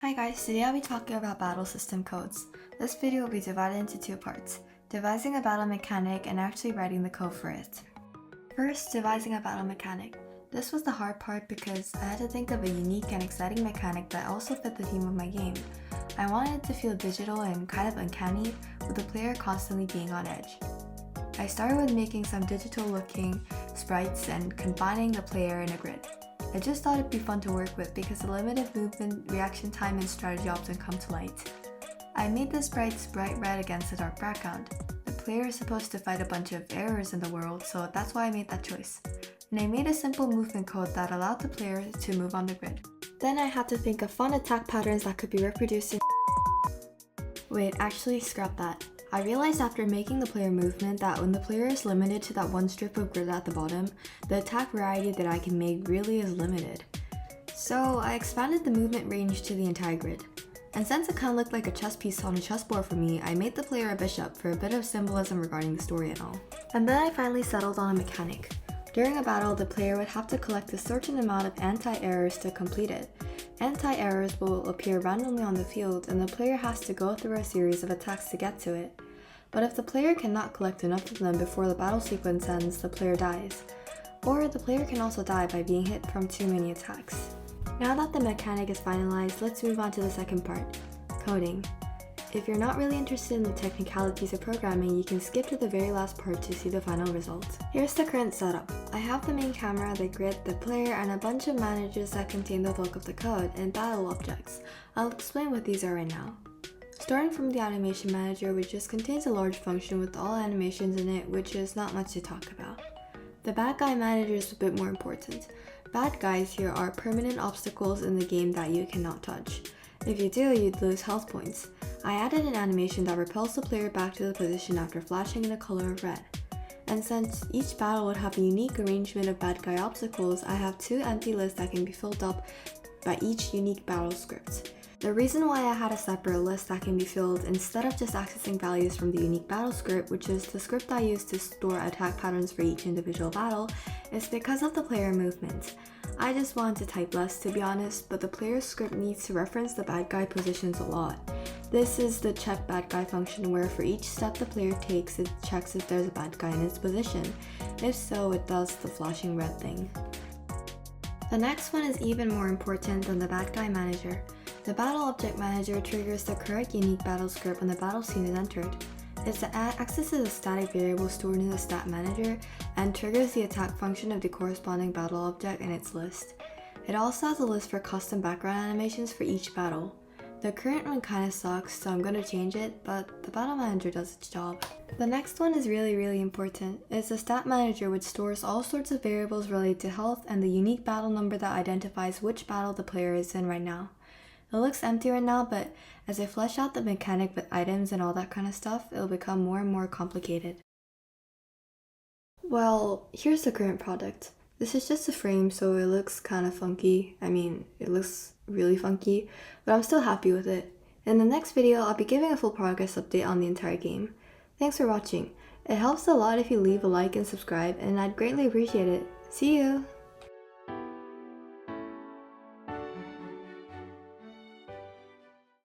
Hi guys, today I'll be talking about battle system codes. This video will be divided into two parts, devising a battle mechanic and actually writing the code for it. First, devising a battle mechanic. This was the hard part because I had to think of a unique and exciting mechanic that also fit the theme of my game. I wanted it to feel digital and kind of uncanny, with the player constantly being on edge. I started with making some digital looking sprites and combining the player in a grid. I just thought it'd be fun to work with because the limited movement, reaction time, and strategy often come to light. I made the sprites bright red against a dark background. The player is supposed to fight a bunch of errors in the world, so that's why I made that choice. And I made a simple movement code that allowed the player to move on the grid. Then I had to think of fun attack patterns that could be reproduced in Wait, actually scrap that. I realized after making the player movement that when the player is limited to that one strip of grid at the bottom, the attack variety that I can make really is limited. So I expanded the movement range to the entire grid. And since it kind of looked like a chess piece on a chessboard for me, I made the player a bishop for a bit of symbolism regarding the story and all. And then I finally settled on a mechanic. During a battle, the player would have to collect a certain amount of anti-errors to complete it. Anti-errors will appear randomly on the field, and the player has to go through a series of attacks to get to it. But if the player cannot collect enough of them before the battle sequence ends, the player dies. Or the player can also die by being hit from too many attacks. Now that the mechanic is finalized, let's move on to the second part, coding. If you're not really interested in the technicalities of programming, you can skip to the very last part to see the final result. Here's the current setup. I have the main camera, the grid, the player, and a bunch of managers that contain the bulk of the code and battle objects. I'll explain what these are right now. Starting from the animation manager, which just contains a large function with all animations in it, which is not much to talk about. The bad guy manager is a bit more important. Bad guys here are permanent obstacles in the game that you cannot touch. If you do, you'd lose health points. I added an animation that repels the player back to the position after flashing in a color of red. And since each battle would have a unique arrangement of bad guy obstacles, I have two empty lists that can be filled up by each unique battle script. The reason why I had a separate list that can be filled instead of just accessing values from the unique battle script, which is the script I use to store attack patterns for each individual battle, is because of the player movement. I just wanted to type less to be honest, but the player's script needs to reference the bad guy positions a lot. This is the check bad guy function where for each step the player takes, it checks if there's a bad guy in its position. If so, it does the flashing red thing. The next one is even more important than the bad guy manager. The battle object manager triggers the correct unique battle script when the battle scene is entered. It accesses a static variable stored in the stat manager and triggers the attack function of the corresponding battle object in its list. It also has a list for custom background animations for each battle. The current one kinda sucks, so I'm gonna change it, but the battle manager does its job. The next one is really important. It's the stat manager, which stores all sorts of variables related to health and the unique battle number that identifies which battle the player is in right now. It looks empty right now, but as I flesh out the mechanic with items and all that kind of stuff, it'll become more and more complicated. Well, here's the current product. This is just a frame, so it looks kind of funky. I mean, it looks really funky, but I'm still happy with it. In the next video, I'll be giving a full progress update on the entire game. Thanks for watching. It helps a lot if you leave a like and subscribe, and I'd greatly appreciate it. See you!